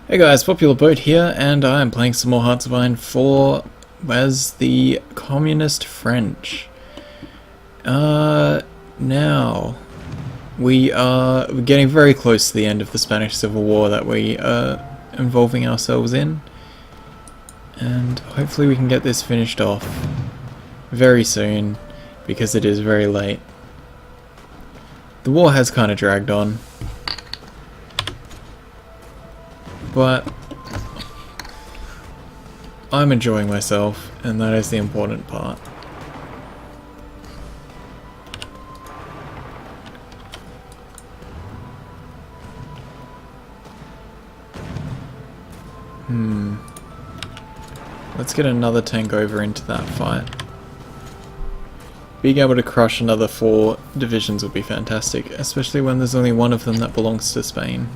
Hey guys, Popular Boat here, and I am playing some more Hearts of Iron 4 as the Communist French. Now, we are getting very close to the end of the Spanish Civil War that we are involving ourselves in, and hopefully we can get this finished off very soon, because it is very late. The war has kind of dragged on, but I'm enjoying myself, and that is the important part. Let's get another tank over into that fight. Being able to crush another 4 divisions would be fantastic, especially when there's only one of them that belongs to Spain.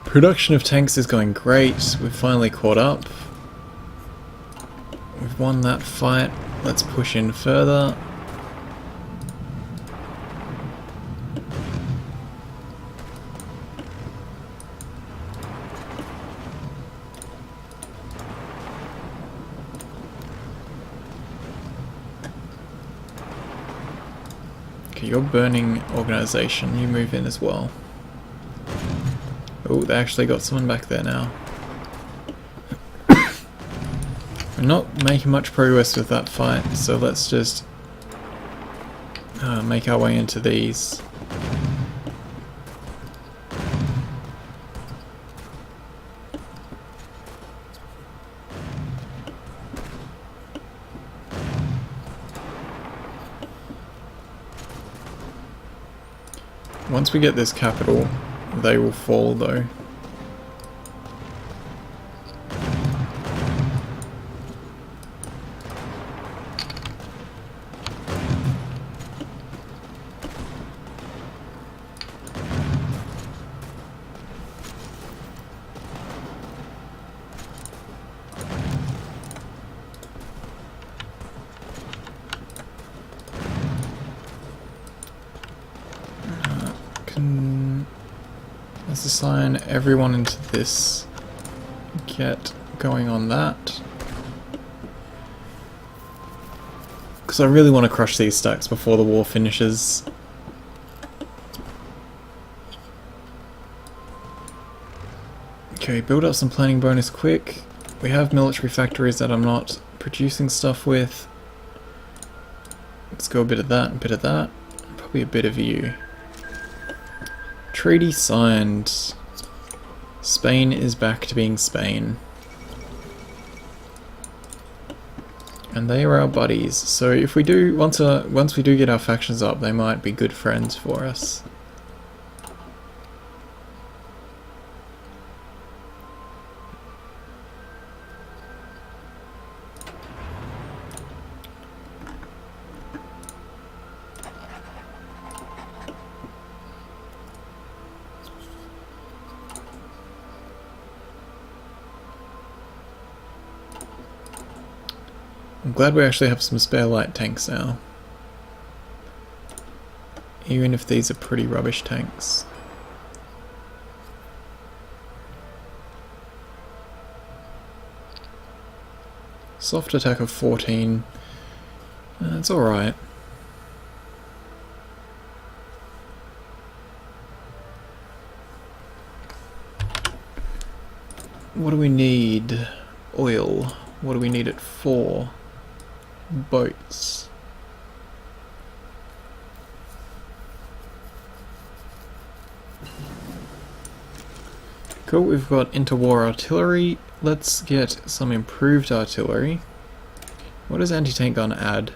Production of tanks is going great. We've finally caught up. We've won that fight. Let's push in further. Okay, you're burning organisation. You move in as well. Oh, they actually got someone back there now. We're not making much progress with that fight, so let's just make our way into these. Once we get this capital, they will fall though. Let's assign everyone into this. Get going on that. Because I really want to crush these stacks before the war finishes. Okay, build up some planning bonus quick. We have military factories that I'm not producing stuff with. Let's go a bit of that, a bit of that. Probably a bit of you. Treaty signed. Spain is back to being Spain. And they are our buddies. So if we do once we do get our factions up, they might be good friends for us. I'm glad we actually have some spare light tanks now. Even if these are pretty rubbish tanks. Soft attack of 14. That's alright. What do we need? Oil. What do we need it for? Boats. Cool, we've got interwar artillery. Let's get some improved artillery. What does anti-tank gun add?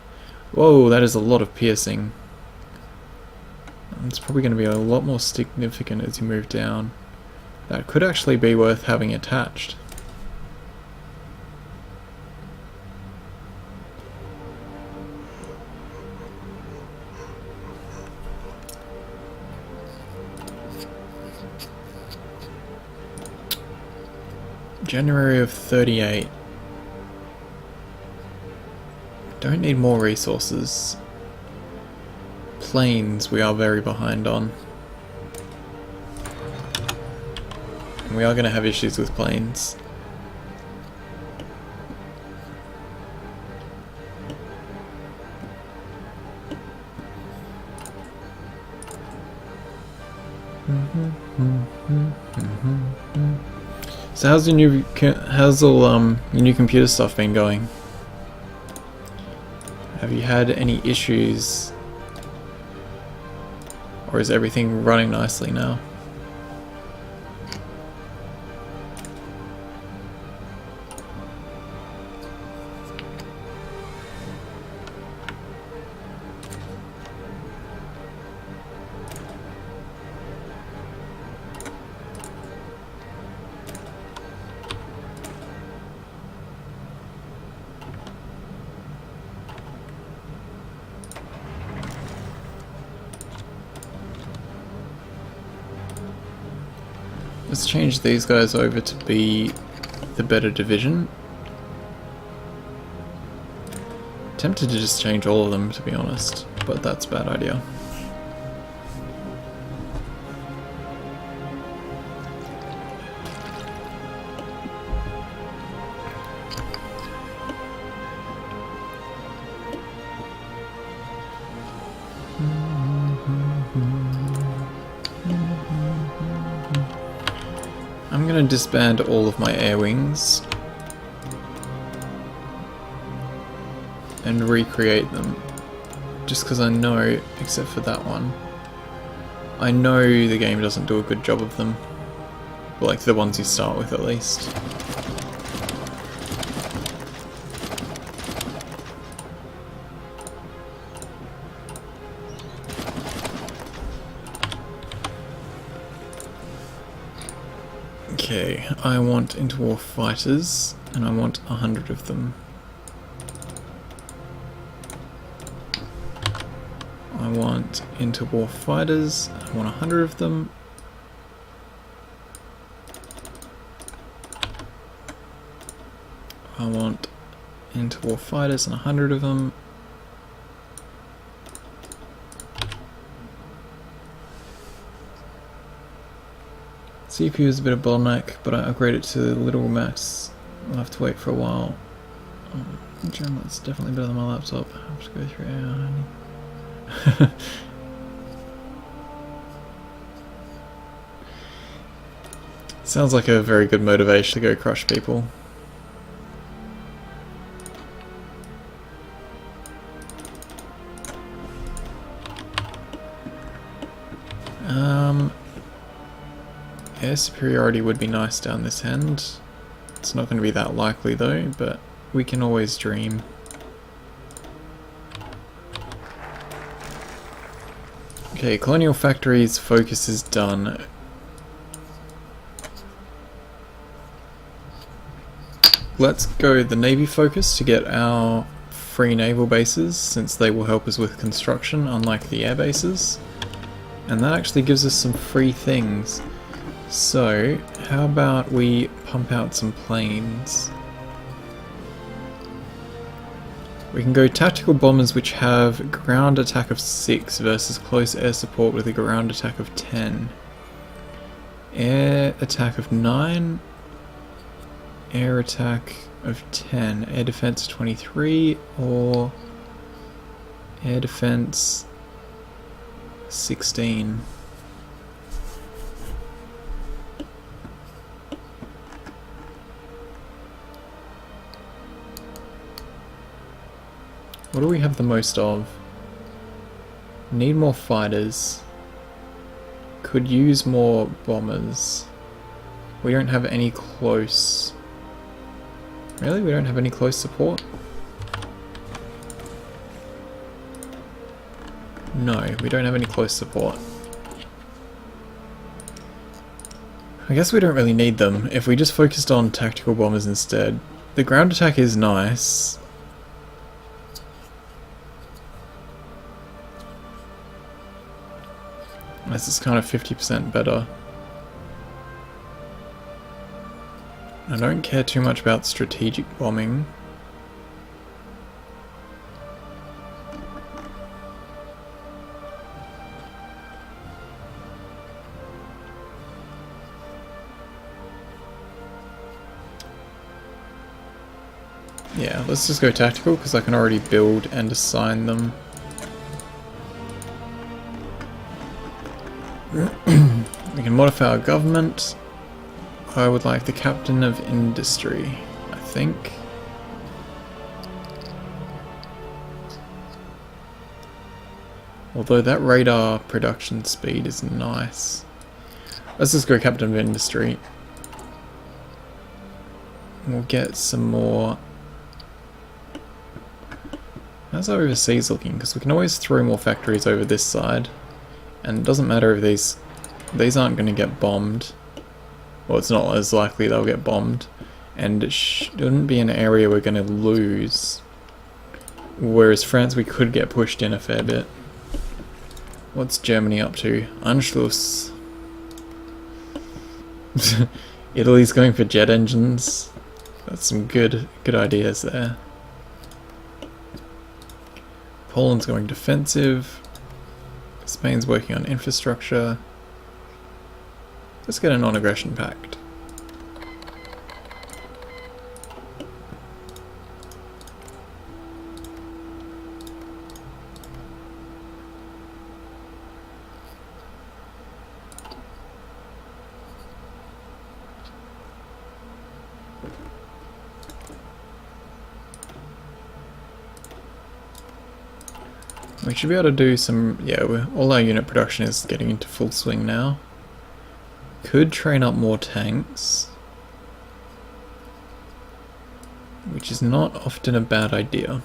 Whoa, that is a lot of piercing. It's probably going to be a lot more significant as you move down. That could actually be worth having attached. January of 38. Don't need more resources. Planes we are very behind on. And we are going to have issues with planes. So how's all your new computer stuff been going? Have you had any issues? Or is everything running nicely now? Let's change these guys over to be the better division. Tempted to just change all of them, to be honest, but that's a bad idea. I'm going to disband all of my air wings and recreate them, just because I know, except for that one, I know the game doesn't do a good job of them, well, like the ones you start with at least. Okay, I want interwar fighters, and I want 100 of them. I want interwar fighters, I want 100 of them. I want interwar fighters and 100 of them. CPU is a bit of bottleneck, but I upgrade it to literal max. I'll have to wait for a while. It's definitely better than my laptop. I have to go through AI. Sounds like a very good motivation to go crush people. Air superiority would be nice down this end. It's not going to be that likely though, but we can always dream. Okay, colonial factories focus is done. Let's go the Navy focus to get our free naval bases, since they will help us with construction, unlike the air bases. And that actually gives us some free things. So, how about we pump out some planes? We can go tactical bombers which have ground attack of 6 versus close air support with a ground attack of 10. Air attack of 9. Air attack of 10. Air defense 23 or air defense 16. What do we have the most of? Need more fighters. Could use more bombers. We don't have any close. Really? We don't have any close support? No, we don't have any close support. I guess we don't really need them if we just focused on tactical bombers instead. The ground attack is nice. This is kind of 50% better. I don't care too much about strategic bombing. Yeah, let's just go tactical because I can already build and assign them. We can modify our government. I would like the captain of industry, I think. Although that radar production speed is nice. Let's just go captain of industry. We'll get some more. How's our overseas looking? Because we can always throw more factories over this side. And it doesn't matter if these aren't going to get bombed. Well, it's not as likely they'll get bombed. And it shouldn't be an area we're going to lose. Whereas France, we could get pushed in a fair bit. What's Germany up to? Anschluss. Italy's going for jet engines. That's some good ideas there. Poland's going defensive. Spain's working on infrastructure. Let's get a non-aggression pact. We should be able to do some, yeah, all our unit production is getting into full swing now. Could train up more tanks, which is not often a bad idea.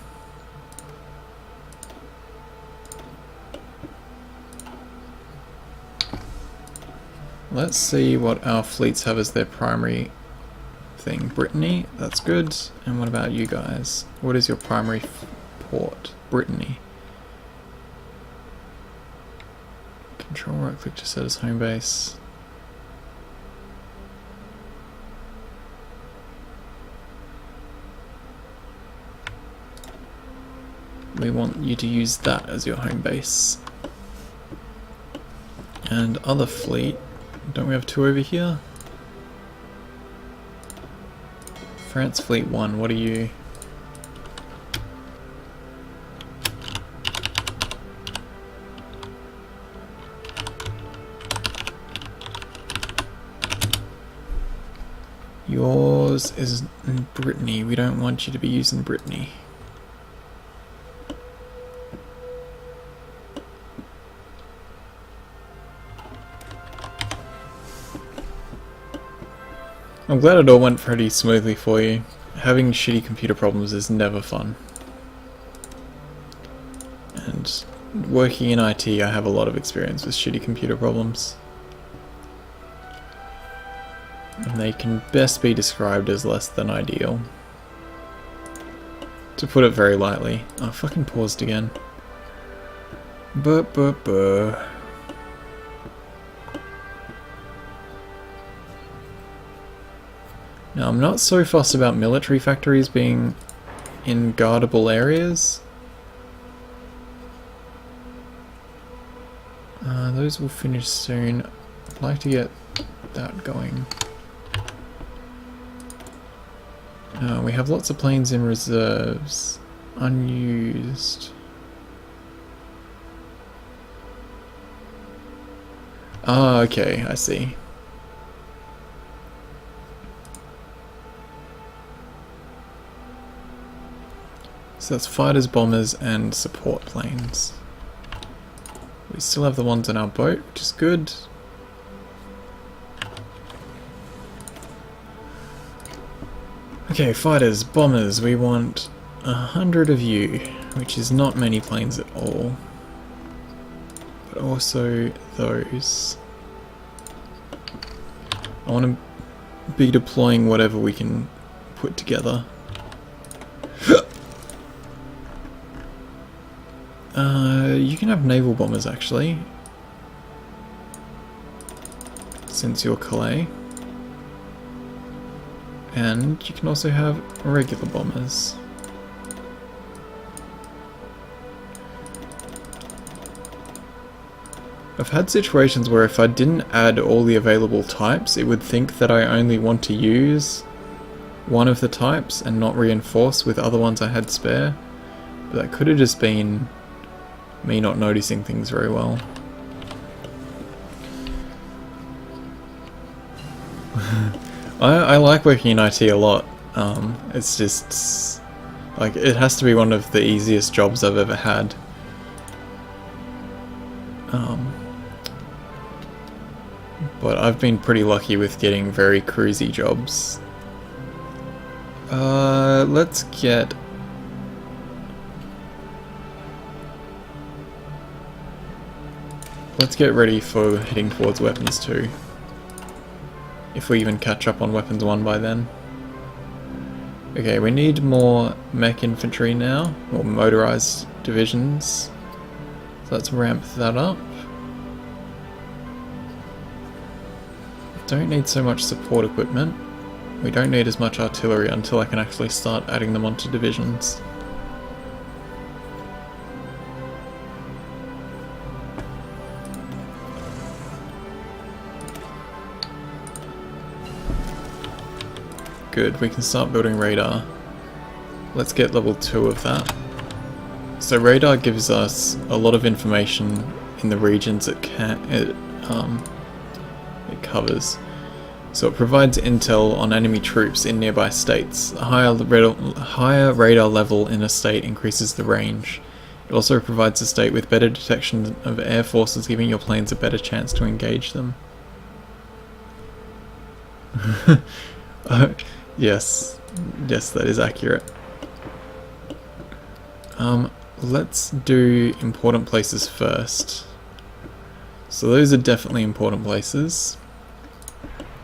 Let's see what our fleets have as their primary thing. Brittany, that's good. And what about you guys? What is your primary port? Brittany. Control right click to set as home base. We want you to use that as your home base. And other fleet, don't we have two over here? France Fleet 1, what are you? Yours is in Brittany. We don't want you to be using Brittany. I'm glad it all went pretty smoothly for you. Having shitty computer problems is never fun. And working in IT, I have a lot of experience with shitty computer problems. And they can best be described as less than ideal. To put it very lightly. Oh, I fucking paused again. Now, I'm not so fussed about military factories being in guardable areas. Those will finish soon. I'd like to get that going. We have lots of planes in reserves. Unused. Ah, okay, I see. So that's fighters, bombers, and support planes. We still have the ones on our boat, which is good. Okay, fighters, bombers, we want 100 of you, which is not many planes at all. But also those. I want to be deploying whatever we can put together. You can have naval bombers actually, since you're Calais. And you can also have regular bombers. I've had situations where if I didn't add all the available types, it would think that I only want to use one of the types and not reinforce with other ones I had spare. But that could have just been me not noticing things very well. I like working in IT a lot. It's just like it has to be one of the easiest jobs I've ever had. But I've been pretty lucky with getting very cruisy jobs. Let's get ready for heading towards weapons 2. If we even catch up on weapons 1 by then. Okay, we need more mech infantry now, or motorized divisions. So let's ramp that up. Don't need so much support equipment. We don't need as much artillery until I can actually start adding them onto divisions. Good, we can start building radar. Let's get level 2 of that. So radar gives us a lot of information in the regions it covers. So it provides intel on enemy troops in nearby states. A higher radar level in a state increases the range. It also provides a state with better detection of air forces, giving your planes a better chance to engage them. Yes, that is accurate. Let's do important places first. So those are definitely important places.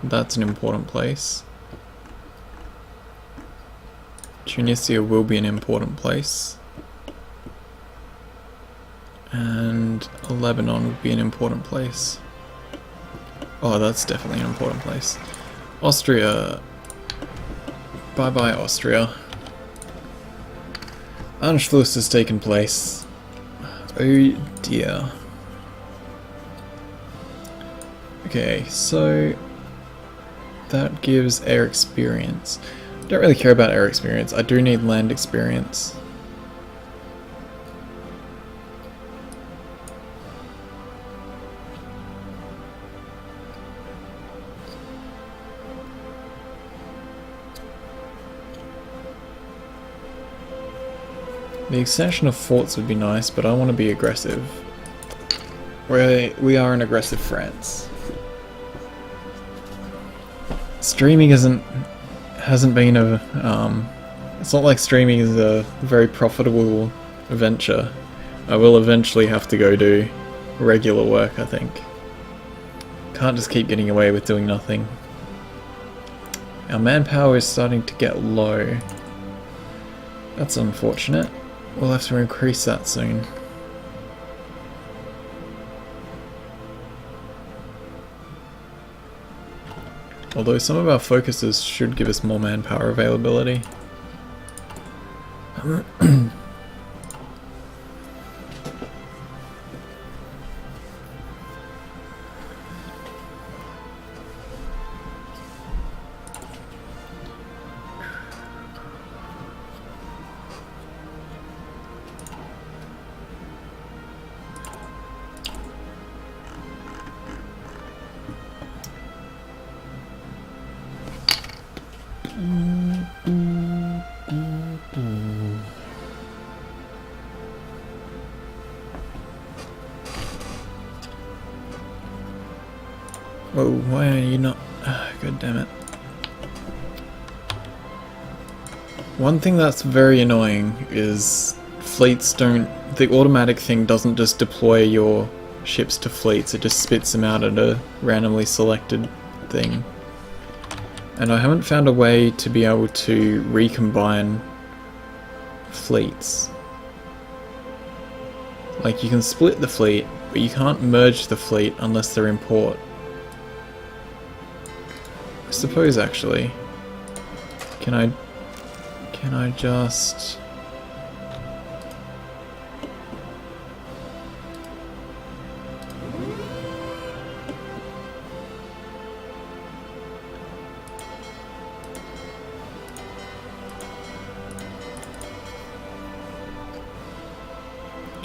That's an important place. Tunisia will be an important place. And Lebanon would be an important place. Oh, that's definitely an important place. Austria. Bye-bye, Austria. Anschluss has taken place. Oh dear. Okay, so that gives air experience. Don't really care about air experience. I do need land experience. The extension of forts would be nice, but I want to be aggressive. We are an aggressive France. Streaming hasn't been a it's not like streaming is a very profitable venture. I will eventually have to go do regular work, I think. Can't just keep getting away with doing nothing. Our manpower is starting to get low. That's unfortunate. We'll have to increase that soon. Although some of our focuses should give us more manpower availability. Whoa, why are you not... God damn it. One thing that's very annoying is fleets don't... The automatic thing doesn't just deploy your ships to fleets, it just spits them out at a randomly selected thing. And I haven't found a way to be able to recombine fleets. Like, you can split the fleet, but you can't merge the fleet unless they're in port. I suppose, actually. Can I just...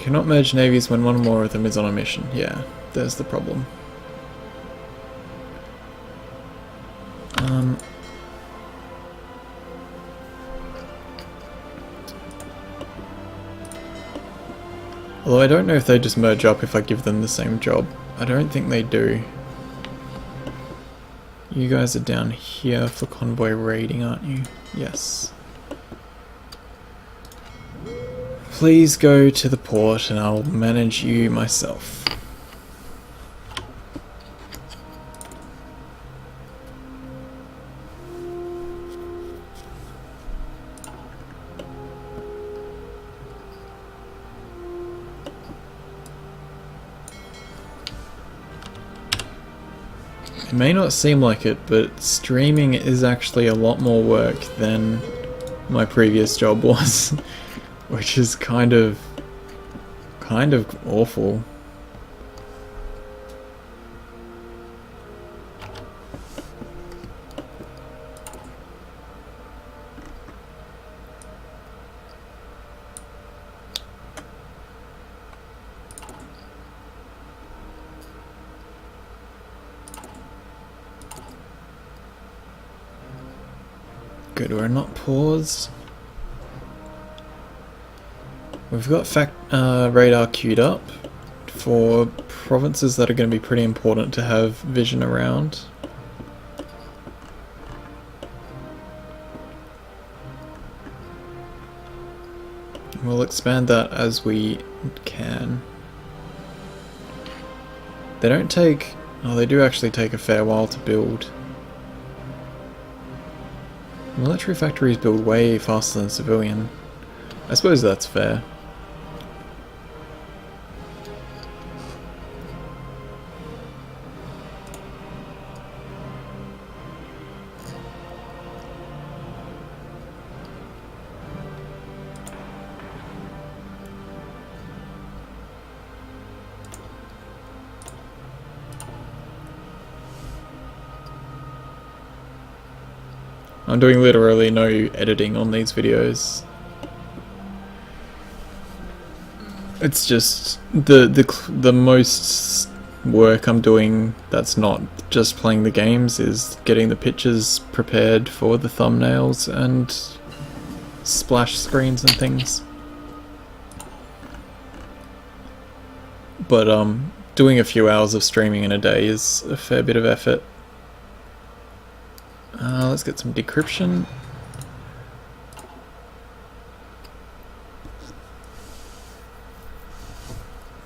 cannot merge navies when one or more of them is on a mission. Yeah, there's the problem. Although I don't know if they just merge up if I give them the same job. I don't think they do. You guys are down here for convoy raiding, aren't you? Yes. Please go to the port and I'll manage you myself. It may not seem like it, but streaming is actually a lot more work than my previous job was, which is kind of awful. Good, we're not paused. We've got radar queued up for provinces that are going to be pretty important to have vision around. We'll expand that as we can. They don't take... oh, they do actually take a fair while to build. Military factories build way faster than civilian. I suppose that's fair. I'm doing literally no editing on these videos. It's just the most work I'm doing that's not just playing the games is getting the pictures prepared for the thumbnails and splash screens and things. But doing a few hours of streaming in a day is a fair bit of effort. Let's get some decryption.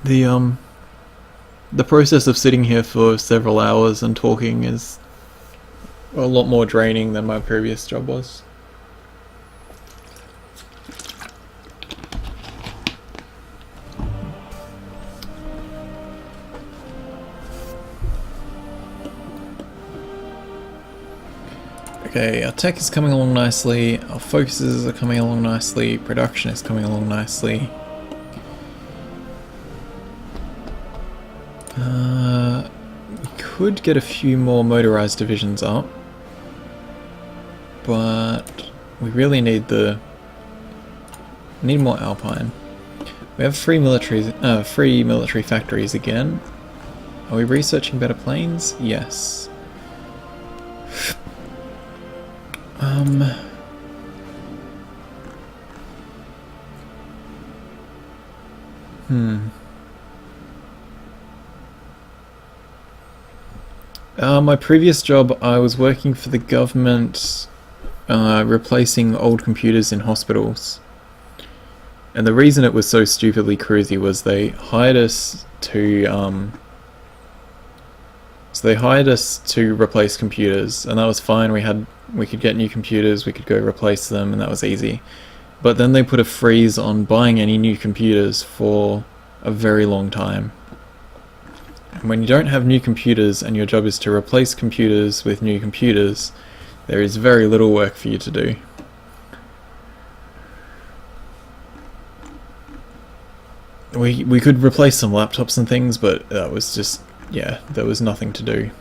The process of sitting here for several hours and talking is a lot more draining than my previous job was. Okay, our tech is coming along nicely, our focuses are coming along nicely, production is coming along nicely. We could get a few more motorized divisions up, but we really need more Alpine. We have free military factories again. Are we researching better planes? Yes. My previous job, I was working for the government, replacing old computers in hospitals. And the reason it was so stupidly cruisy was they hired us to, replace computers, and that was fine. We could get new computers, we could go replace them, and that was easy. But then they put a freeze on buying any new computers for a very long time. And when you don't have new computers and your job is to replace computers with new computers, there is very little work for you to do. We could replace some laptops and things, but that was just, yeah, there was nothing to do.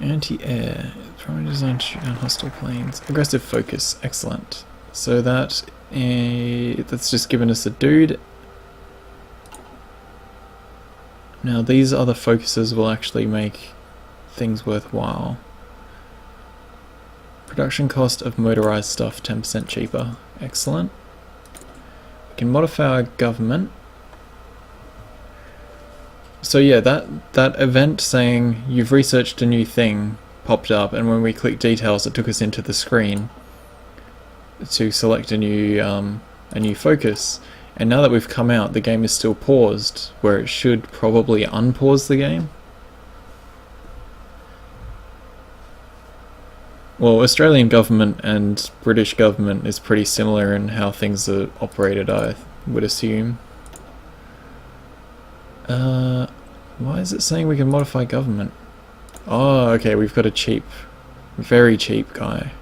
Anti-air. Primarily designed to shoot down hostile planes. Aggressive focus. Excellent. So that's just given us a dude. Now these other focuses will actually make things worthwhile. Production cost of motorized stuff 10% cheaper. Excellent. We can modify our government. So yeah, that event saying you've researched a new thing popped up, and when we click details it took us into the screen to select a new focus. And now that we've come out, the game is still paused, where it should probably unpause the game. Well, Australian government and British government is pretty similar in how things are operated, I would assume. Why is it saying we can modify government? Oh, okay, we've got a cheap, very cheap guy.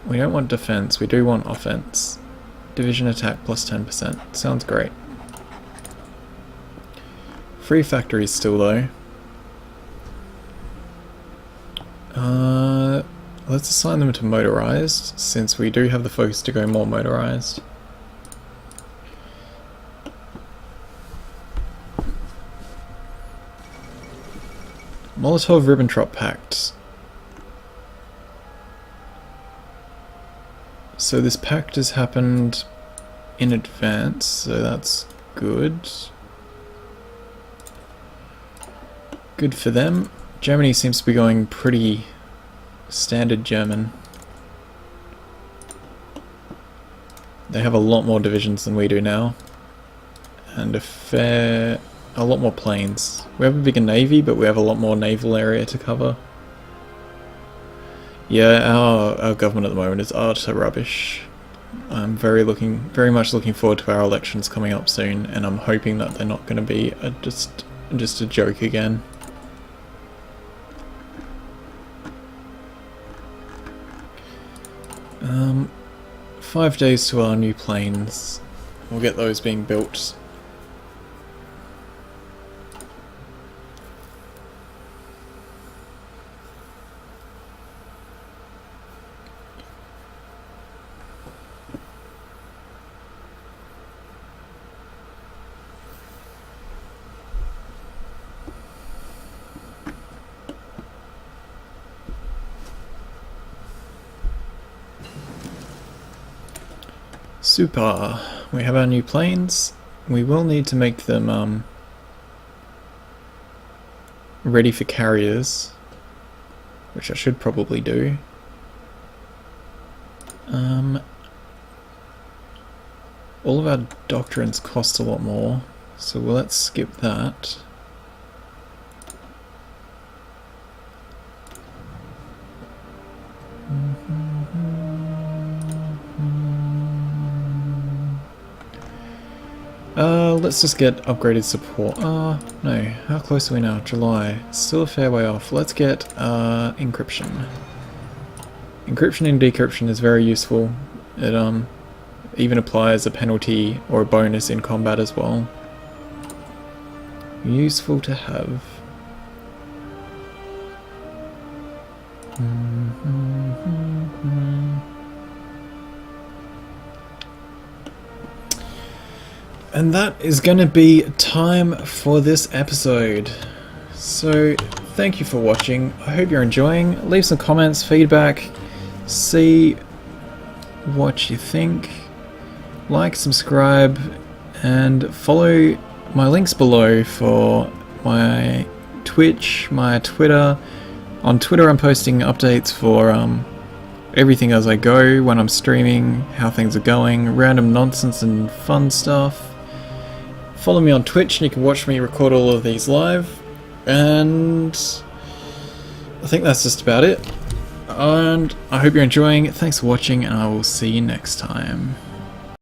We don't want defense, we do want offense. Division attack plus 10%. Sounds great. Free factories still though. Let's assign them to motorized, since we do have the focus to go more motorized. Molotov-Ribbentrop Pact. So this pact has happened in advance, so that's good. Good for them. Germany seems to be going pretty standard German. They have a lot more divisions than we do now, and a lot more planes. We have a bigger navy, but we have a lot more naval area to cover. Yeah, our government at the moment is utter rubbish. I'm very much looking forward to our elections coming up soon, and I'm hoping that they're not going to be just a joke again. Um, 5 days to our new planes. We'll get those being built. Super. We have our new planes. We will need to make them ready for carriers, which I should probably do. All of our doctrines cost a lot more, so let's skip that. Let's just get upgraded support. No, how close are we now? July. Still a fair way off. Let's get encryption. Encryption and decryption is very useful. It even applies a penalty or a bonus in combat as well. Useful to have. And that is going to be time for this episode. So, thank you for watching. I hope you're enjoying. Leave some comments, feedback, see what you think. Like, subscribe, and follow my links below for my Twitch, my Twitter. On Twitter I'm posting updates for everything as I go, when I'm streaming, how things are going, random nonsense and fun stuff. Follow me on Twitch and you can watch me record all of these live. And I think that's just about it. And I hope you're enjoying. Thanks for watching, and I will see you next time.